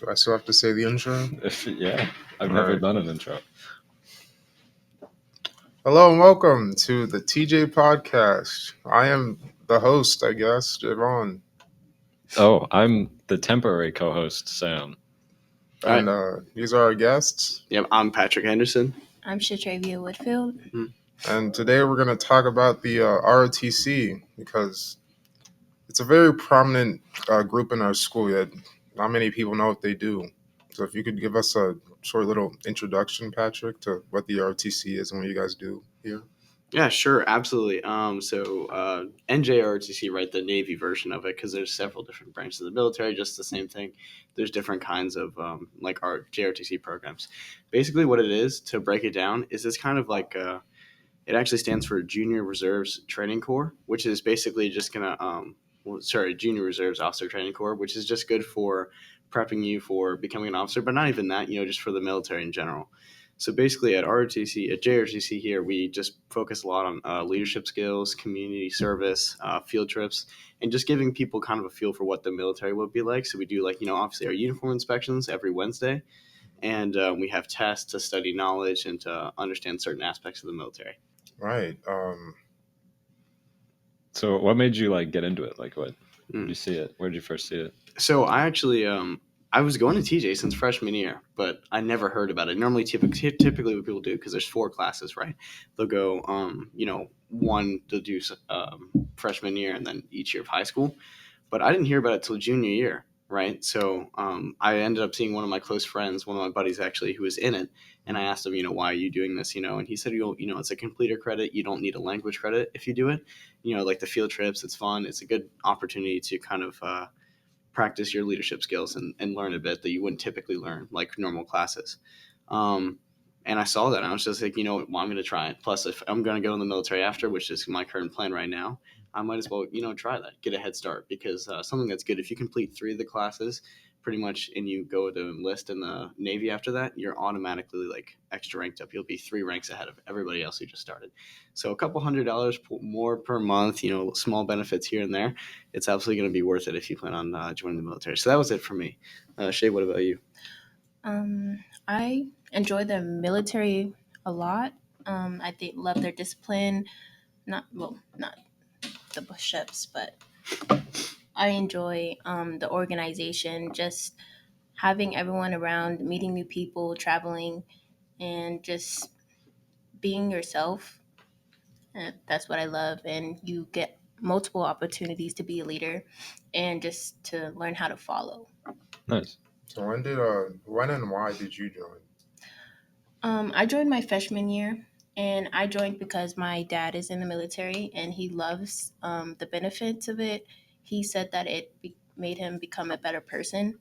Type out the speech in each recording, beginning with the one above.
Do I still have to say the intro? Yeah, I've never done an intro. Hello and welcome to the TJ podcast. I am the host, I guess, Javon. Oh, I'm the temporary co-host, Sam. And these are our guests. Yep, I'm Patrick Henderson. I'm Shatravia Woodfield. Mm-hmm. And today we're going to talk about the ROTC because it's a very prominent group in our school, yet not many people know what they do. So if you could give us a short little introduction, Patrick, to what the ROTC is and what you guys do here. Yeah, sure, absolutely. So NJROTC, right, the Navy version of it, because there's several different branches of the military, just the same thing. There's different kinds of like our JROTC programs. Basically, what it is, to break it down, is it's kind of like it actually stands for Junior Reserves Training Corps, which is basically just gonna Junior Reserves Officer Training Corps, which is just good for prepping you for becoming an officer, but not even that, just for the military in general. So basically at JROTC here, we just focus a lot on leadership skills, community service, field trips, and just giving people kind of a feel for what the military would be like. So we do obviously our uniform inspections every Wednesday, and we have tests to study knowledge and to understand certain aspects of the military. Right. So what made you get into it? What did you see it? Where did you first see it? So I actually I was going to TJ since freshman year, but I never heard about it. Normally, typically what people do, because there's 4 classes, right? They'll go, one they'll do freshman year and then each year of high school. But I didn't hear about it till junior year, right? So I ended up seeing one of my close friends, one of my buddies actually, who was in it. And I asked him, why are you doing this? And he said, it's a completer credit. You don't need a language credit if you do it. Like the field trips, it's fun. It's a good opportunity to kind of practice your leadership skills and learn a bit that you wouldn't typically learn like normal classes. And I saw that and I was just like, I'm going to try it. Plus, if I'm going to go in the military after, which is my current plan right now, I might as well, try that, get a head start, because something that's good, if you complete 3 of the classes pretty much and you go to enlist in the Navy after that, you're automatically extra ranked up. You'll be 3 ranks ahead of everybody else who just started. So a couple $100 more per month, small benefits here and there. It's absolutely going to be worth it if you plan on joining the military. So that was it for me. Shay, what about you? I enjoy the military a lot. I love their discipline. Not the push-ups, but I enjoy the organization, just having everyone around, meeting new people, traveling, and just being yourself. And that's what I love. And you get multiple opportunities to be a leader and just to learn how to follow. Nice. So when and why did you join? I joined my freshman year, and I joined because my dad is in the military and he loves the benefits of it. He said that it made him become a better person.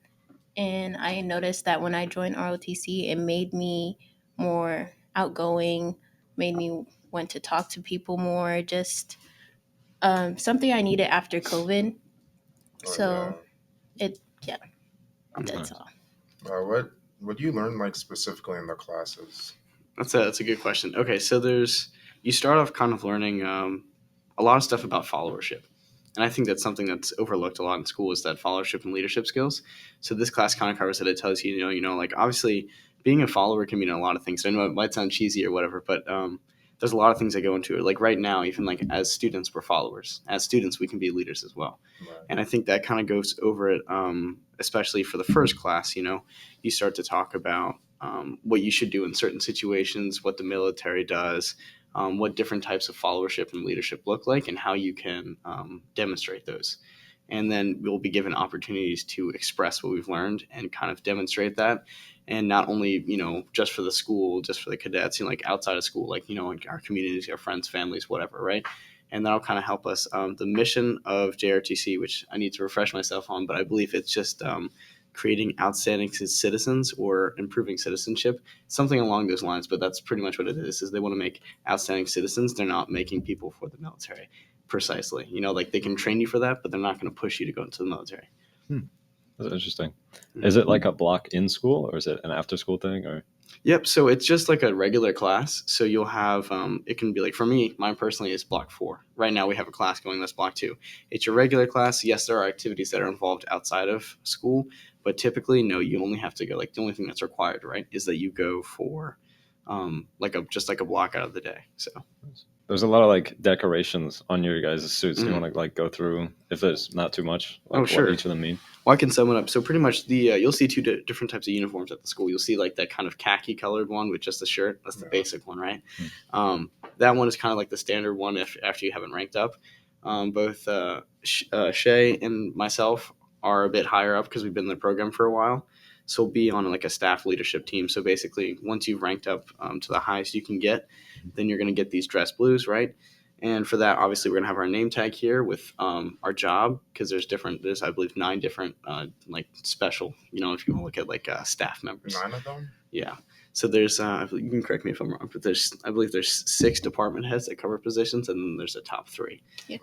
And I noticed that when I joined ROTC, it made me more outgoing, made me want to talk to people more, just something I needed after COVID. That's all. What do you learn specifically in the classes? That's a good question. Okay, so you start off kind of learning a lot of stuff about followership. And I think that's something that's overlooked a lot in school, is that followership and leadership skills. So this class kind of covers it. It tells you, obviously being a follower can mean a lot of things. So I know it might sound cheesy or whatever, but there's a lot of things that go into it. Like right now, even as students, we're followers. As students, we can be leaders as well. Right. And I think that kind of goes over it, especially for the first class. You start to talk about what you should do in certain situations, what the military does, what different types of followership and leadership look like, and how you can demonstrate those. And then we'll be given opportunities to express what we've learned and kind of demonstrate that. And not only, just for the school, just for the cadets, outside of school, our communities, our friends, families, whatever, right? And that'll kind of help us. The mission of JRTC, which I need to refresh myself on, but I believe it's just creating outstanding citizens or improving citizenship, something along those lines. But that's pretty much what it is they want to make outstanding citizens. They're not making people for the military, precisely. They can train you for that, but they're not going to push you to go into the military. That's interesting. Is it like a block in school, or is it an after school thing? Or Yep. So it's just like a regular class. So you'll have, it can be for me, mine personally is block 4. Right now we have a class going that's block 2. It's your regular class. Yes, there are activities that are involved outside of school, But typically, no, you only have to go, like, the only thing that's required, right, is that you go for just like a block out of the day. So There's a lot of like decorations on your guys' suits. Do you Mhm. want to like go through, if there's not too much, like Oh, sure. what each of them mean? Well, I can sum it up. So pretty much you'll see two different types of uniforms at the school. You'll see like that kind of khaki colored one with just a shirt. That's the Yeah. basic one, right? That one is kind of like the standard one after you haven't ranked up. Both Shay and myself are a bit higher up because we've been in the program for a while. So we'll be on like a staff leadership team. So basically, once you've ranked up to the highest you can get, then you're going to get these dress blues, right? And for that, obviously, we're gonna have our name tag here with our job, because there's I believe 9 different like special, if you want to look at like staff members. 9 of them. Yeah. So there's you can correct me if I'm wrong, but I believe there's 6 department heads that cover positions, and then there's a top 3. Yes.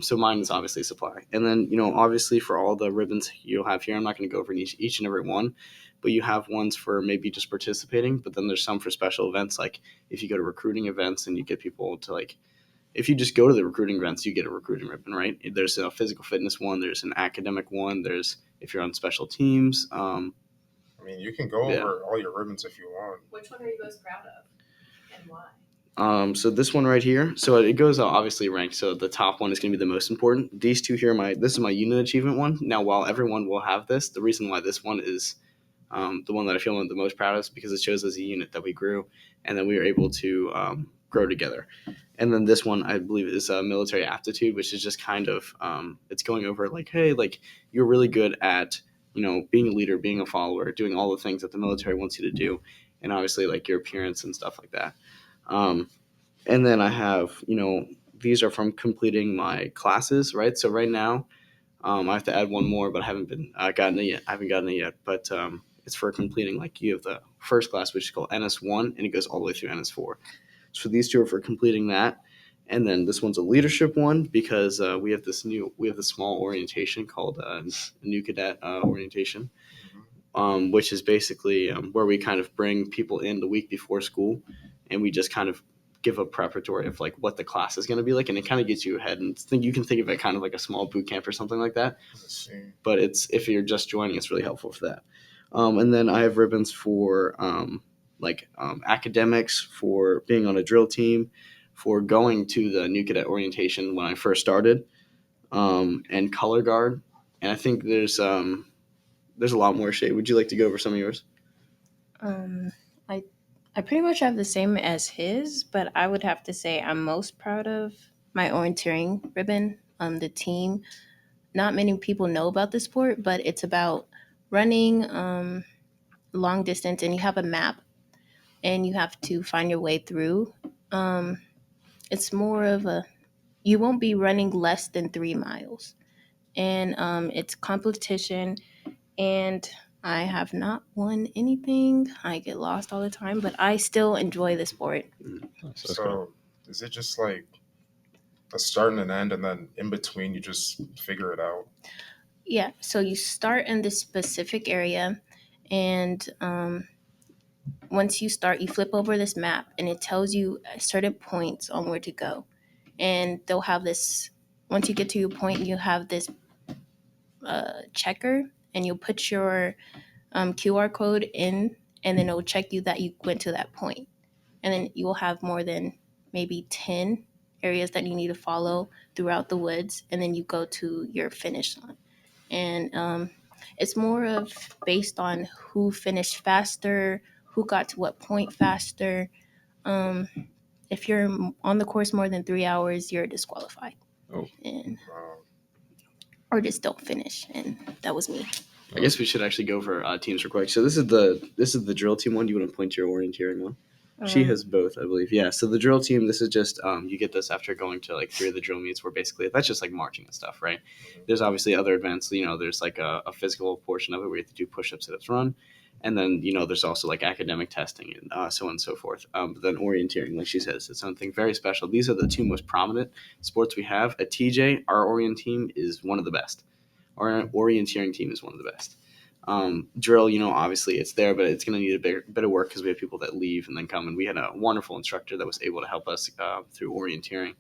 So mine is obviously supply, and then obviously for all the ribbons you'll have here, I'm not going to go over each and every one, but you have ones for maybe just participating, but then there's some for special events, like if you go to recruiting events and you get people to like, if you just go to the recruiting events, you get a recruiting ribbon, right? There's a physical fitness one, there's an academic one, there's if you're on special teams. I mean, you can go Yeah. over all your ribbons if you want. Which one are you most proud of, and why? So this one right here, so it goes obviously ranked. So the top one is going to be the most important. These two here, this is my unit achievement one. Now, while everyone will have this, the reason why this one is the one that I feel I'm the most proud of is because it shows as a unit that we grew, and then we were able to grow together. And then this one, I believe, is military aptitude, which is just kind of it's going over like, hey, like you're really good at being a leader, being a follower, doing all the things that the military wants you to do, and obviously like your appearance and stuff like that. And then I have, these are from completing my classes, right? So right now, I have to add one more, but I haven't gotten it yet. I haven't gotten it yet, but it's for completing, like you have the first class, which is called NS1, and it goes all the way through NS4. So these two are for completing that. And then this one's a leadership one because we have this small orientation called new cadet orientation, which is basically where we kind of bring people in the week before school, and we just kind of give a preparatory of like what the class is going to be like, and it kind of gets you ahead, and you can think of it kind of like a small boot camp or something like that. But if you're just joining, it's really helpful for that. And then I have ribbons for academics, for being on a drill team, for going to the new cadet orientation when I first started, and color guard. And I think there's a lot more. Shay, would you like to go over some of yours? I pretty much have the same as his, but I would have to say I'm most proud of my orienteering ribbon. The team. Not many people know about the sport, but it's about running long distance, and you have a map, and you have to find your way through. It's more of you won't be running less than 3 miles, and it's competition, and I have not won anything. I get lost all the time, but I still enjoy the sport. That's cool. So is it just like a start and an end, and then in between you just figure it out? Yeah, so you start in this specific area, and once you start, you flip over this map, and it tells you certain points on where to go. And they'll have this, once you get to your point, you have this checker, and you'll put your QR code in, and then it'll check you that you went to that point. And then you will have more than maybe 10 areas that you need to follow throughout the woods, and then you go to your finish line. And it's more of based on who finished faster, who got to what point faster. If you're on the course more than 3 hours, you're disqualified. Oh. Or just don't finish. And that was me. I guess we should actually go for teams real quick. So this is the drill team one. Do you want to point to your orienteering one? She has both, I believe. Yeah. So the drill team, this is just you get this after going to like 3 of the drill meets, where basically that's just like marching and stuff, right? There's obviously other events. There's like a physical portion of it where you have to do push-ups, sit-ups, run, and then there's also like academic testing and so on and so forth. But then orienteering, like she says, it's something very special. These are the 2 most prominent sports we have at TJ. Our orient team is one of the best. Our orienteering team is one of the best. Drill, obviously it's there, but it's going to need a bit of work because we have people that leave and then come. And we had a wonderful instructor that was able to help us through orienteering.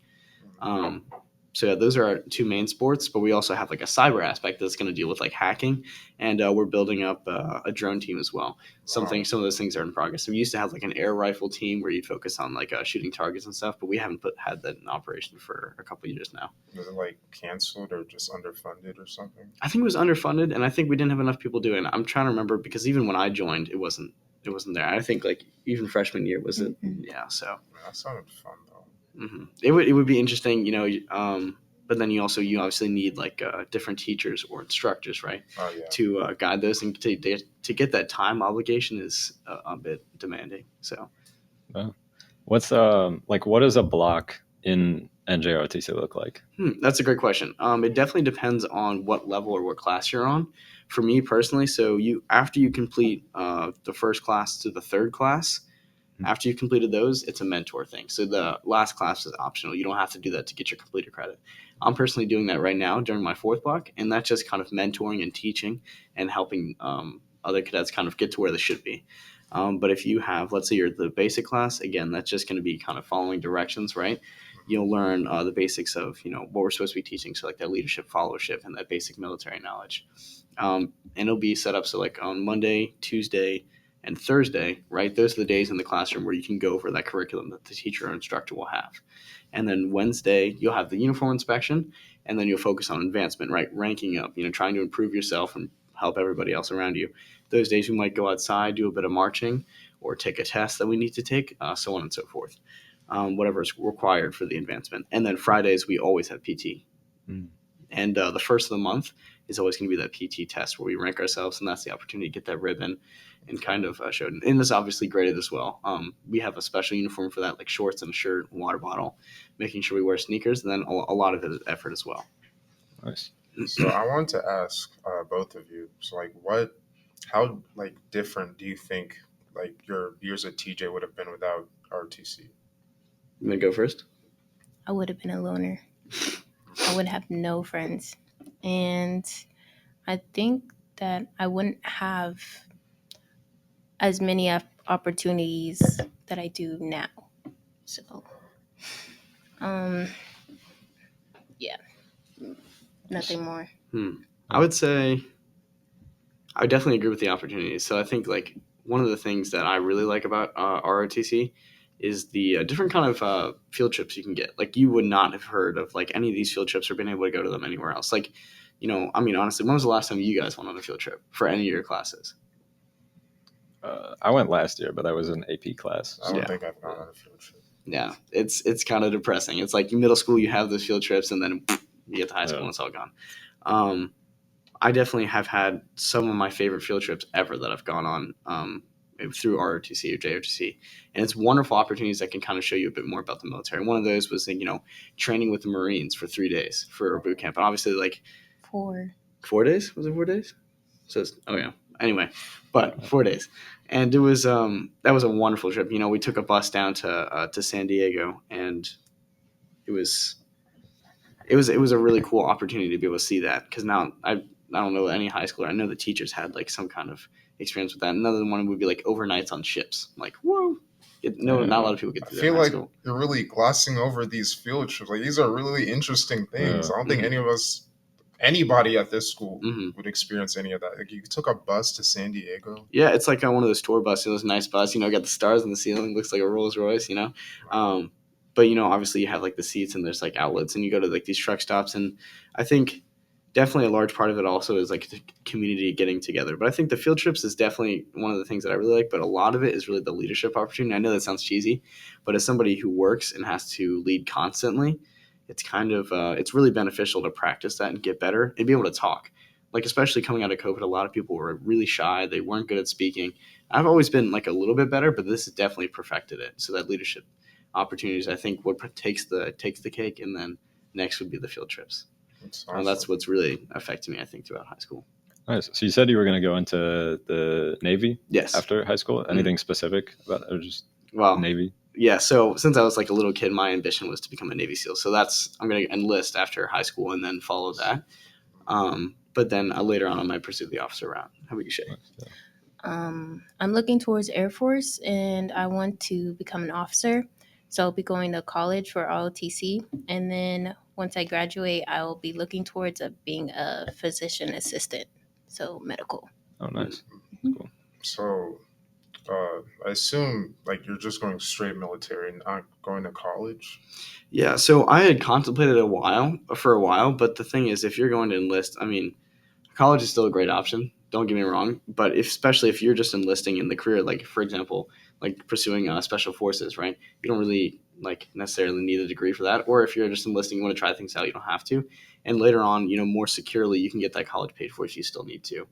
So yeah, those are our two main sports, but we also have like a cyber aspect that's going to deal with like hacking, and we're building up a drone team as well. Some of those things are in progress. So we used to have like an air rifle team where you'd focus on like shooting targets and stuff, but we haven't had that in operation for a couple of years now. Was it like canceled or just underfunded or something? I think it was underfunded, and I think we didn't have enough people doing it. I'm trying to remember because even when I joined, it wasn't there. I think like even freshman year was it? Yeah, so Man, that sounded fun though. it would be interesting, but then you obviously need like different teachers or instructors, right, Oh yeah. to guide those, and to get that time obligation is a bit demanding. So What's what does a block in NJROTC look like? That's a great question. It definitely depends on what level or what class you're on. For me personally, so after you complete the first class to the third class, after you've completed those, it's a mentor thing. So the last class is optional. You don't have to do that to get your completed credit. I'm personally doing that right now during my fourth block, and that's just kind of mentoring and teaching and helping other cadets kind of get to where they should be. But if you have, let's say you're the basic class, again, that's just going to be kind of following directions, right? You'll learn the basics of, what we're supposed to be teaching. So like that leadership, followership, and that basic military knowledge. And it'll be set up so like on Monday, Tuesday, and Thursday, right? Those are the days in the classroom where you can go over that curriculum that the teacher or instructor will have. And then Wednesday, you'll have the uniform inspection, and then you'll focus on advancement, right? Ranking up, trying to improve yourself and help everybody else around you. Those days we might go outside, do a bit of marching, or take a test that we need to take, so on and so forth. Whatever is required for the advancement. And then Fridays, we always have PT. And the first of the month is always going to be that PT test where we rank ourselves, and that's the opportunity to get that ribbon and kind of show it. And it's obviously graded as well. We have a special uniform for that, like shorts and a shirt, and water bottle, making sure we wear sneakers, and then a lot of it is effort as well. Nice. So I wanted to ask both of you. So how different do you think like your years at TJ would have been without ROTC? You want to go first? I would have been a loner. I would have no friends. And I think that I wouldn't have as many opportunities that I do now. So, yeah, nothing more. I would say I would definitely agree with the opportunities. So I think like one of the things that I really like about ROTC is the different kind of field trips you can get. Like you would not have heard of like any of these field trips or been able to go to them anywhere else. Like, honestly, when was the last time you guys went on a field trip for any of your classes? I went last year, but I was in AP class. I don't think I've gone on a field trip. Yeah, it's kind of depressing. It's like middle school, you have those field trips, and then you get to high school and it's all gone. I definitely have had some of my favorite field trips ever that I've gone on through ROTC or JROTC. And it's wonderful opportunities that can kind of show you a bit more about the military. One of those was, training with the Marines for 3 days for a boot camp. And obviously, like 4 days? Was it 4 days? So, anyway, but 4 days. And it was that was a wonderful trip. We took a bus down to San Diego, and it was a really cool opportunity to be able to see that, because now I don't know any high schooler. I know the teachers had like some kind of experience with that. Another one would be like overnights on ships. Like, whoa. Not a lot of people get to do that. I feel like you're really glossing over these field trips. Like, these are really interesting things. I don't think anybody at this school would experience any of that. Like, you took a bus to San Diego. Yeah, it's like on one of those tour buses. It was a nice bus. Got the stars on the ceiling. Looks like a Rolls Royce. But obviously you have like the seats and there's like outlets, and you go to like these truck stops. And I think definitely a large part of it also is like the community getting together. But I think the field trips is definitely one of the things that I really like. But a lot of it is really the leadership opportunity. I know that sounds cheesy, but as somebody who works and has to lead constantly, it's kind of it's really beneficial to practice that and get better and be able to talk. Like, especially coming out of COVID, a lot of people were really shy. They weren't good at speaking. I've always been like a little bit better, but this has definitely perfected it. So that leadership opportunities, I think, what takes the cake, and then next would be the field trips. That's awesome. That's what's really affected me, I think, throughout high school. Nice. So you said you were going to go into the Navy. Yes. After high school. Anything specific about it, or just Navy? Yeah. So since I was like a little kid, my ambition was to become a Navy SEAL. So I'm going to enlist after high school and then follow that. But then later on, I might pursue the officer route. How about you, Shay? I'm looking towards Air Force, and I want to become an officer. So I'll be going to college for ROTC, and then once I graduate, I will be looking towards being a physician assistant, so medical. Oh, nice. Cool. So, I assume like you're just going straight military and not going to college. Yeah, so I had contemplated for a while, but the thing is, if you're going to enlist, I mean, college is still a great option. Don't get me wrong, but especially if you're just enlisting in the career, like for example, like pursuing special forces, right? You don't really like necessarily need a degree for that. Or if you're just enlisting, you want to try things out, you don't have to. And later on, more securely, you can get that college paid for if you still need to.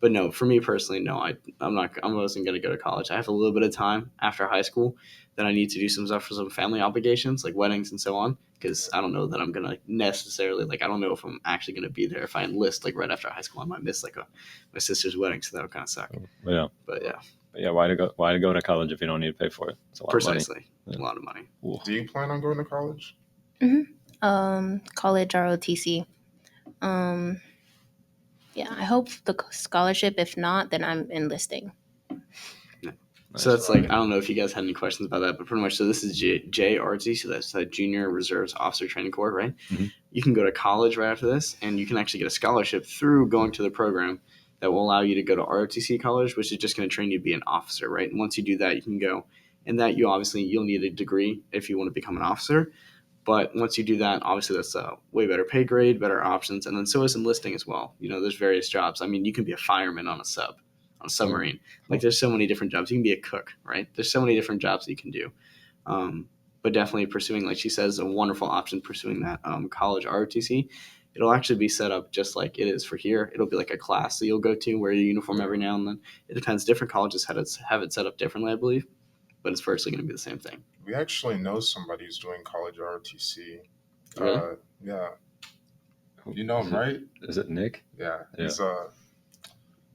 But no, for me personally, no, I'm not. I wasn't going to go to college. I have a little bit of time after high school that I need to do some stuff for some family obligations, like weddings and so on. Because I don't know that I'm gonna necessarily I don't know if I'm actually gonna be there if I enlist like right after high school. I might miss my sister's wedding, so that would kind of suck. Yeah. But yeah, Why to go to college if you don't need to pay for it? It's a lot precisely, of money. a lot of money. Ooh. Do you plan on going to college? College ROTC. Yeah, I hope the scholarship. If not, then I'm enlisting. So that's I don't know if you guys had any questions about that, but pretty much, so this is JROTC, so that's Junior Reserves Officer Training Corps, right? Mhm. You can go to college right after this, and you can actually get a scholarship through going to the program that will allow you to go to ROTC college, which is just going to train you to be an officer, right? And once you do that, you can go, and that you'll need a degree if you want to become an officer. But once you do that, obviously that's a way better pay grade, better options, and then so is enlisting as well. There's various jobs. I mean, you can be a fireman on a submarine. Like there's so many different jobs. You can be a cook, right? There's so many different jobs that you can do. But definitely pursuing, like she says, a wonderful option pursuing that college ROTC. It'll actually be set up just like it is for here. It'll be like a class that you'll go to, wear your uniform every now and then. It depends. Different colleges have it set up differently, I believe, but it's virtually going to be the same thing. We actually know somebody who's doing college ROTC. Really? Yeah. You know him, right? Is it Nick? Yeah. Yeah. He's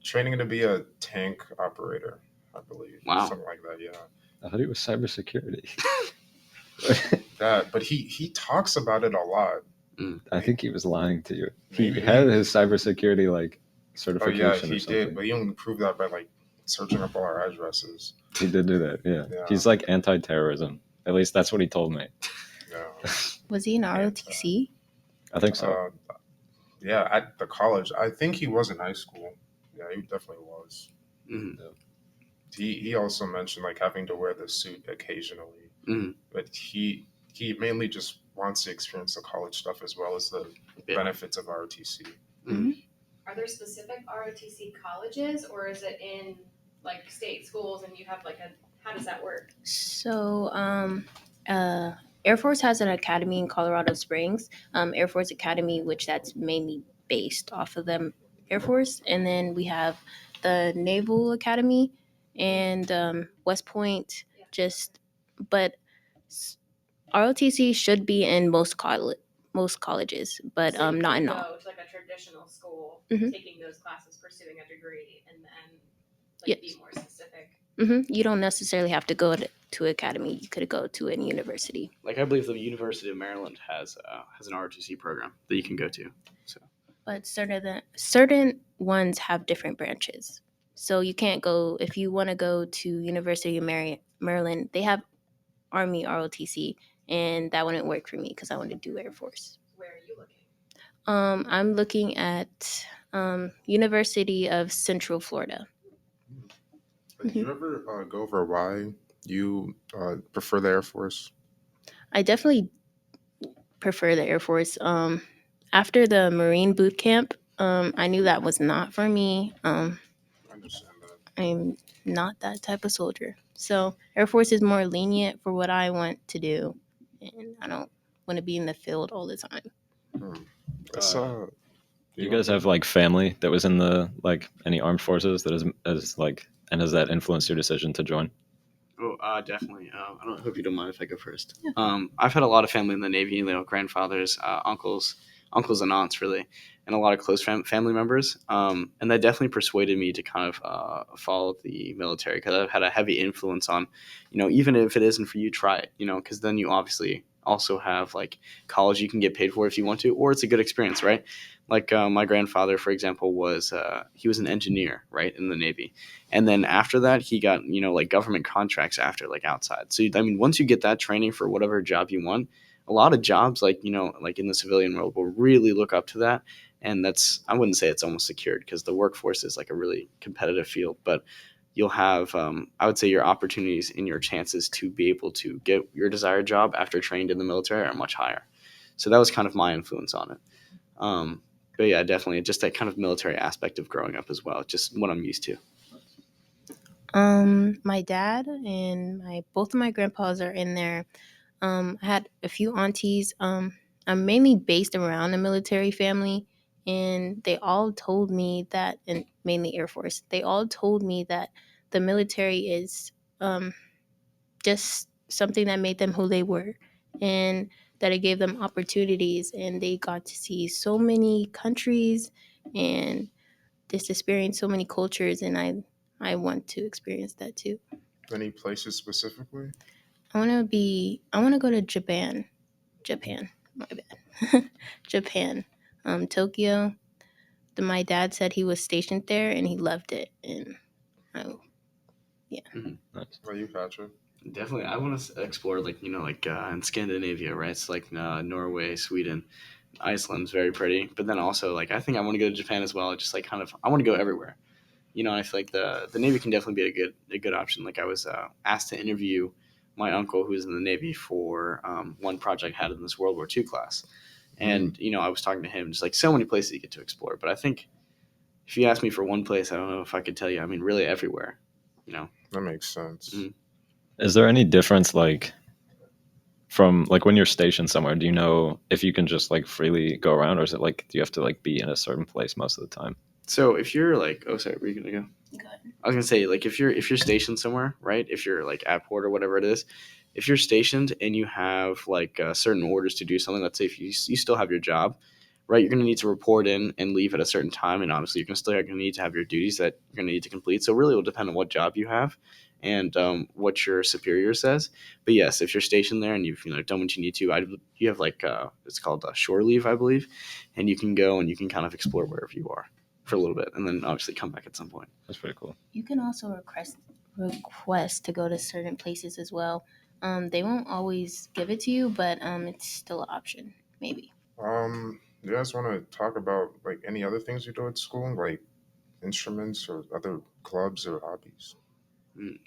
training to be a tank operator, I believe. Wow. Something like that, yeah. I thought he was cybersecurity. Yeah, but he talks about it a lot. I think he was lying to you. He Maybe. had his cybersecurity Oh certification yeah, or he something. did, but he only proved that by searching up all our addresses. He did do that, yeah. Yeah. He's anti-terrorism. At least that's what he told me. Yeah. Was he in ROTC? I think so. Yeah, at the college. I think he was in high school. Yeah, he definitely was. Mm-hmm. He also mentioned having to wear the suit occasionally, but he mainly just wants to experience the college stuff as well as the benefits of ROTC. Mm-hmm. Are there specific ROTC colleges, or is it in state schools and you have how does that work? So, Air Force has an academy in Colorado Springs, Air Force Academy, which that's mainly based off of them Air Force, and then we have the Naval Academy and West Point. But ROTC should be in most colleges, but So you not could in all. go to a traditional school, Mhm. taking those classes, pursuing a degree, and then Yes. be more specific. You don't necessarily have to go to academy. You could go to any university. I believe the University of Maryland has an ROTC program that you can go to. So. But certain ones have different branches. So you can't go if you want to go to University of Maryland. They have Army ROTC, and that wouldn't work for me because I want to do Air Force. Where are you looking? I'm looking at University of Central Florida. Did you ever go over why you prefer the Air Force? I definitely prefer the Air Force. After the Marine boot camp, I knew that was not for me. I understand that. I'm not that type of soldier. So Air Force is more lenient for what I want to do, and I don't want to be in the field all the time. You guys have family that was in the any armed forces that and has that influenced your decision to join? Oh, definitely. I hope you don't mind if I go first. Yeah. I've had a lot of family in the Navy, grandfathers, uncles and aunts, really, and a lot of close family members. And that definitely persuaded me to kind of follow the military because I've had a heavy influence on, even if it isn't for you, try it, because then you obviously also have like college you can get paid for if you want to, or it's a good experience, right? Like my grandfather, for example, was he was an engineer, right, in the Navy, and then after that he got like government contracts after, like outside. So I mean, once you get that training for whatever job you want, a lot of jobs like like in the civilian world will really look up to that. And that's, I wouldn't say it's almost secured because the workforce is like a really competitive field, but you'll have I would say your opportunities and your chances to be able to get your desired job after trained in the military are much higher. So that was kind of my influence on it. But yeah, definitely just that kind of military aspect of growing up as well, just what I'm used to. My dad and both of my grandpas are in there. I had a few aunties. I'm mainly based around a military family, and they all told me that, and mainly Air Force, they all told me that the military is just something that made them who they were, and that it gave them opportunities, and they got to see so many countries and just experience so many cultures, and I want to experience that too. Any places specifically? I want to go to Japan, my bad. Japan, Tokyo. My dad said he was stationed there and he loved it, and oh, Nice. What about you, Patrick? Definitely, I want to explore like like in Scandinavia, right? It's like Norway, Sweden, Iceland's very pretty, but then also like I think I want to go to Japan as well. Just like kind of I want to go everywhere. I feel like the Navy can definitely be a good option. Like I was asked to interview my uncle who's in the Navy for one project I had in this World War II class, and I was talking to him, just like so many places you get to explore. But I think if you ask me for one place, I don't know if I could tell you. I mean, really everywhere. That makes sense. Mhm. Is there any difference, like, from like when you're stationed somewhere? Do you know if you can just like freely go around, or is it like do you have to like be in a certain place most of the time? So if you're like, oh sorry, were you gonna go? good. I was gonna say like if you're stationed somewhere, right? If you're like at port or whatever it is, if you're stationed and you have like certain orders to do something, let's say if you still have your job, right? You're gonna need to report in and leave at a certain time, and obviously you're gonna need to have your duties that you're gonna need to complete. So really, it will depend on what job you have and what your superior says. But yes, if you're stationed there and you've done what you need to, you have like it's called shore leave, I believe, and you can go and you can kind of explore wherever you are for a little bit, and then obviously come back at some point. That's pretty cool. You can also request to go to certain places as well. They won't always give it to you, but it's still an option, maybe. Do you guys want to talk about like any other things you do at school, like instruments or other clubs or hobbies?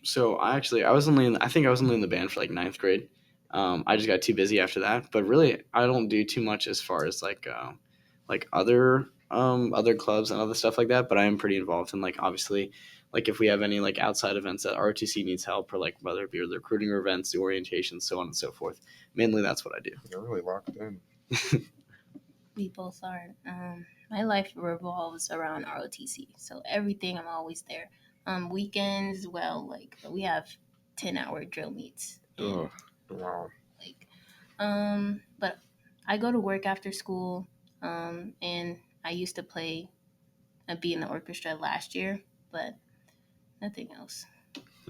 So I think I was only in the band for like ninth grade. I just got too busy after that. But really, I don't do too much as far as like other clubs and other stuff like that. But I am pretty involved in like obviously like if we have any like outside events that ROTC needs help, or like whether it be the recruiting events, the orientation, so on and so forth. Mainly that's what I do. You're really locked in. We both are. My life revolves around ROTC, so everything I'm always there. Weekends, well, like we have 10-hour drill meets. Oh, Wow. Like, but I go to work after school, and I used to play and be in the orchestra last year, but nothing else.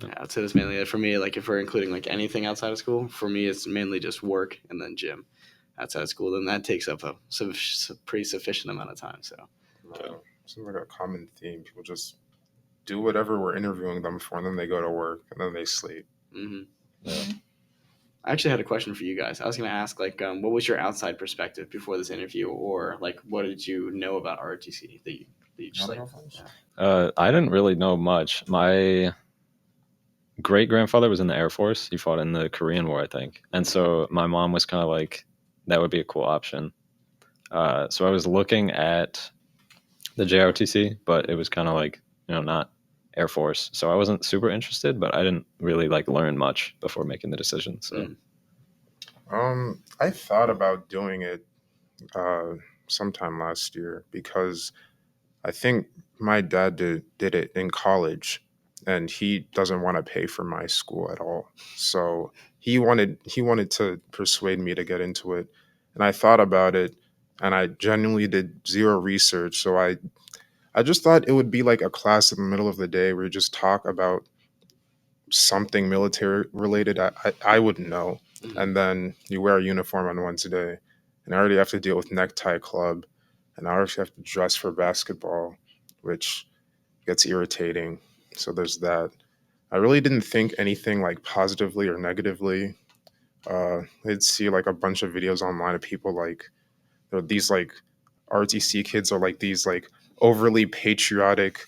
Yeah, I'd say that's mainly it for me. Like if we're including like anything outside of school, for me it's mainly just work and then gym outside of school. Then that takes up a pretty sufficient amount of time. So Seems like a common theme. People just do whatever we're interviewing them for, and then they go to work, and then they sleep. hmm yeah. I actually had a question for you guys. I was going to ask like, what was your outside perspective before this interview, or like, what did you know about ROTC that you just like? I didn't really know much. My great grandfather was in the Air Force. He fought in the Korean War, I think, and so my mom was kind of like, that would be a cool option. So I was looking at the JROTC, but it was kind of like not Air Force, so I wasn't super interested. But I didn't really like learn much before making the decision. So I thought about doing it uh, sometime last year because I think my dad did it in college, and he doesn't want to pay for my school at all. So he wanted to persuade me to get into it, and I thought about it, and I genuinely did zero research. So I just thought it would be like a class in the middle of the day where you just talk about something military related I wouldn't know. and then you wear a uniform on Wednesday, and I already have to deal with necktie club, and I already have to dress for basketball, which gets irritating. So there's that. I really didn't think anything like positively or negatively. I'd see like a bunch of videos online of people like these like RTC kids are like these like overly patriotic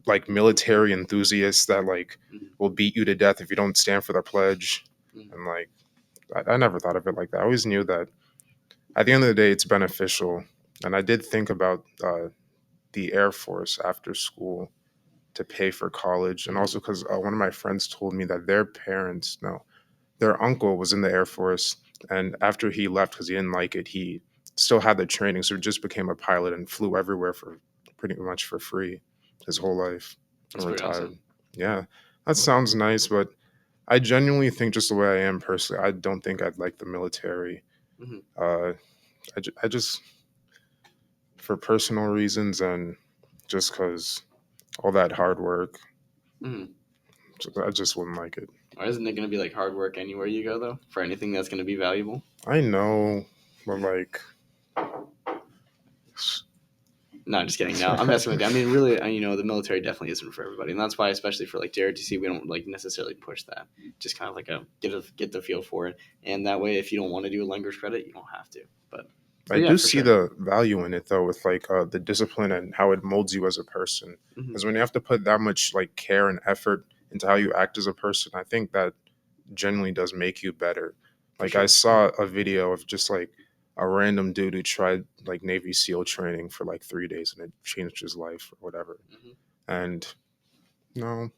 like military enthusiasts that like will beat you to death if you don't stand for the pledge. And like I never thought of it like that. I always knew that at the end of the day it's beneficial. And I did think about the Air Force after school to pay for college, and also because one of my friends told me that their parents, no, their uncle was in the Air Force, and after he left because he didn't like it, he still had the training, so he just became a pilot and flew everywhere for pretty much for free his whole life and That's pretty retired. awesome. Yeah, that sounds nice, but I genuinely think just the way I am personally, I don't think I'd like the military. Mhm. I just for personal reasons and just because all that hard work, Mhm. I just wouldn't like it. Or isn't it going to be like hard work anywhere you go though for anything that's going to be valuable? I know, but like, No, I'm just kidding. No, I'm messing with you. I mean, really, the military definitely isn't for everybody, and that's why, especially for like JRTC, we don't like necessarily push that. Just kind of like get the feel for it, and that way, if you don't want to do a language credit, you don't have to. But I yeah, do for see sure. the value in it though, with like the discipline and how it molds you as a person. Mhm. Because when you have to put that much like care and effort into how you act as a person, I think that genuinely does make you better. Like sure. I saw a video of just like a random dude who tried like Navy SEAL training for like 3 days and it changed his life or whatever. Mhm. And no,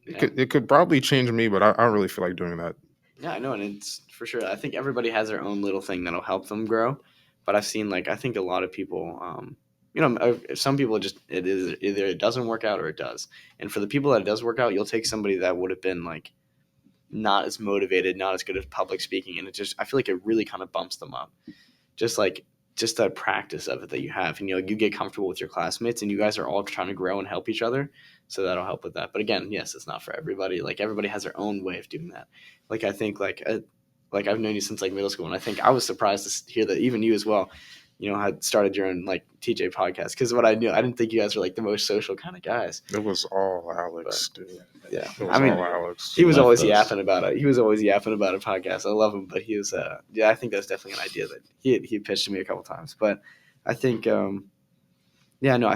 Yeah. it could probably change me, but I don't really feel like doing that. Yeah, I know, and it's for sure. I think everybody has their own little thing that'll help them grow. But I've seen I think a lot of people, some people just it is either it doesn't work out or it does. And for the people that it does work out, you'll take somebody that would have been like not as motivated, not as good at public speaking, and I feel like it really kind of bumps them up. Just that practice of it that you have, and you get comfortable with your classmates, and you guys are all trying to grow and help each other, so that'll help with that. But again, yes, it's not for everybody. Like everybody has their own way of doing that. Like I think like I've known you since like middle school, and I think I was surprised to hear that even you as well, had started your own like TJ podcast, because what I knew, I didn't think you guys were like the most social kind of guys. It was all Alex, dude. Yeah, It was all Alex. he was left always us. yapping about it. He was always yapping about a podcast. I love him, but he was, I think that's definitely an idea that he pitched to me a couple times. But I think, I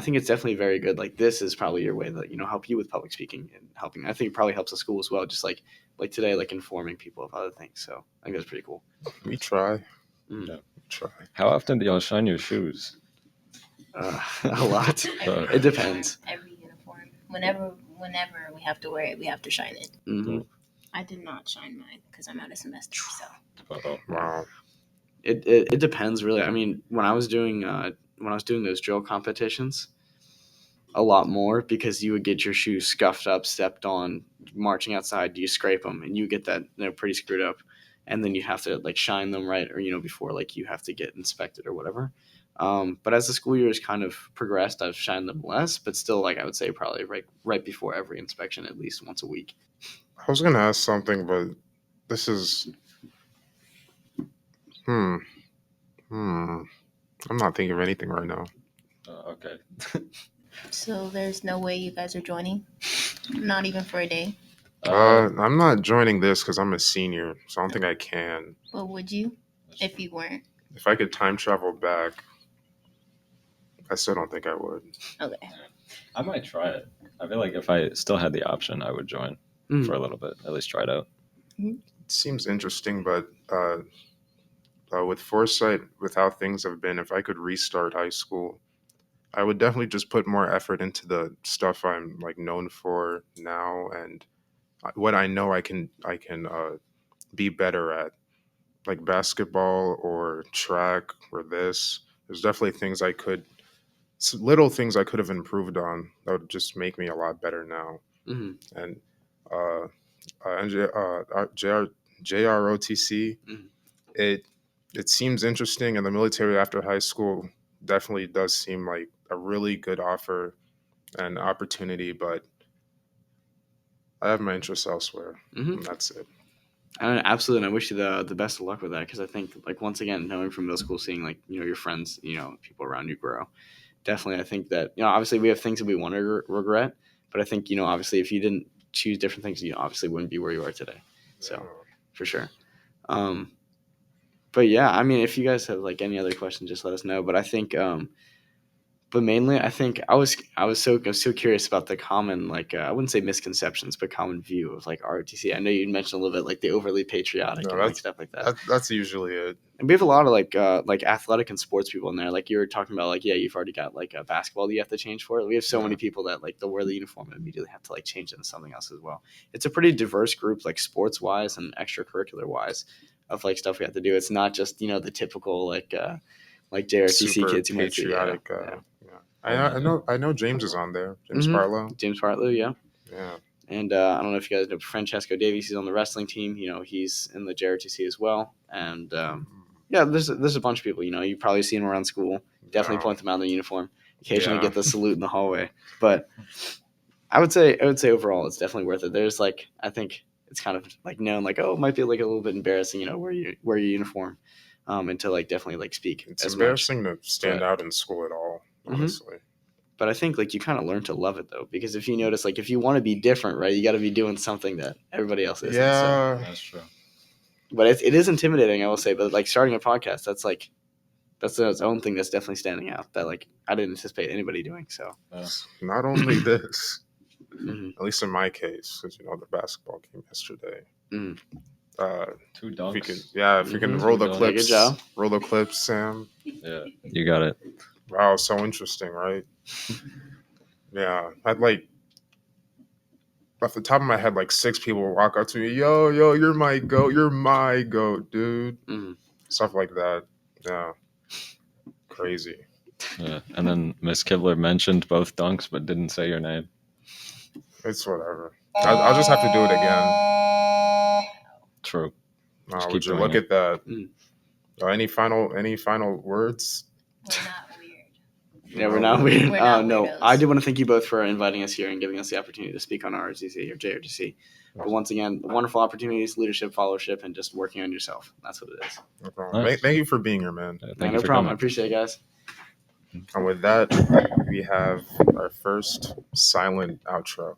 think it's definitely very good. Like this is probably your way that help you with public speaking and helping. I think it probably helps the school as well. Just like today, like informing people of other things. So I think that's pretty cool. We try. Mm. Yeah. We try. How often do y'all shine your shoes? A lot. Every- It depends. Every uniform. Whenever we have to wear it, we have to shine it. Mm-hmm. I did not shine mine because I'm out of semester. So Uh-oh. Wow. It depends really. I mean, when I was doing those drill competitions, a lot more, because you would get your shoes scuffed up, stepped on, marching outside. You scrape them, and you get that pretty screwed up, and then you have to like shine them right, or before like you have to get inspected or whatever. But as the school year has kind of progressed, I've shined them less, but still, like I would say, probably right before every inspection, at least once a week. I was gonna ask something, but this is hmm. I'm not thinking of anything right now. Okay. so there's no way you guys are joining, not even for a day. I'm not joining this because I'm a senior, so I don't think I can. But would you, if you weren't? If I could time travel back, I still don't think I would. Okay. I might try it. I feel like if I still had the option, I would join for a little bit, at least try it out. It seems interesting, but with foresight, with how things have been, if I could restart high school, I would definitely just put more effort into the stuff I'm like known for now and what I know I can be better at, like basketball or track or this. There's definitely little things I could have improved on that would just make me a lot better now. Mm-hmm. And JROTC, Mhm. it seems interesting, and the military after high school definitely does seem like a really good offer and opportunity, but I have my interests elsewhere, Mm-hmm. and that's it. Absolutely. And I wish you the best of luck with that, because I think, like, once again, knowing from middle school, seeing, like, your friends, people around you grow. Definitely, I think that, obviously we have things that we want to regret, but I think, obviously if you didn't choose different things, you obviously wouldn't be where you are today. So, for sure. But yeah, I mean, if you guys have like any other questions, just let us know. But I think, but mainly, I think I was so curious about the common, like, I wouldn't say misconceptions, but common view of like ROTC. I know you mentioned a little bit like the overly patriotic and like stuff like that. That's usually it. And we have a lot of like athletic and sports people in there. Like you were talking about, like, yeah, you've already got like a basketball that you have to change for it. We have so many people that like they'll wear the uniform and immediately have to like change into something else as well. It's a pretty diverse group, like sports wise and extracurricular wise, of like stuff we have to do. It's not just the typical like JRTC Super kids you might see. patriotic. I know James is on there. James Barlow. James Barlow, yeah. Yeah. And I don't know if you guys know Francesco Davies. He's on the wrestling team. He's in the JRTC as well. And yeah, there's a bunch of people. You probably see them around school. Definitely point them out in the uniform. Occasionally get the salute in the hallway. But I would say overall it's definitely worth it. There's like, I think it's kind of like known, like, oh, it might be like a little bit embarrassing, wear your uniform, and to like definitely like speak. It's embarrassing to stand out in school at all, honestly. But I think like you kind of learn to love it though, because if you notice, like, if you want to be different, right, you got to be doing something that everybody else isn't. Yeah, that's true. But it is intimidating, I will say. But like starting a podcast, that's its own thing that's definitely standing out that like I didn't anticipate anybody doing. So not only this, at least in my case, because the basketball game yesterday. 2 dunks. If you can roll the clips. Good job. Roll the clips, Sam. Yeah, you got it. Wow, so interesting, right? Yeah, I'd like off the top of my head, like 6 people would walk up to me, yo, you're my goat, dude. Stuff like that. Yeah, crazy. Yeah, and then Miss Kibler mentioned both dunks, but didn't say your name. It's whatever. I'll just have to do it again. True. Would you look at that? Any final words? We're not weird. Yeah, we're not weird. We're not no, weirdos. I do want to thank you both for inviting us here and giving us the opportunity to speak on ROTC or JRTC. But once again, wonderful opportunities, leadership, followership, and just working on yourself. That's what it is. No problem. Thank you for being here, man. Thank you no for problem. coming. I appreciate it, guys. And with that, we have our first silent outro.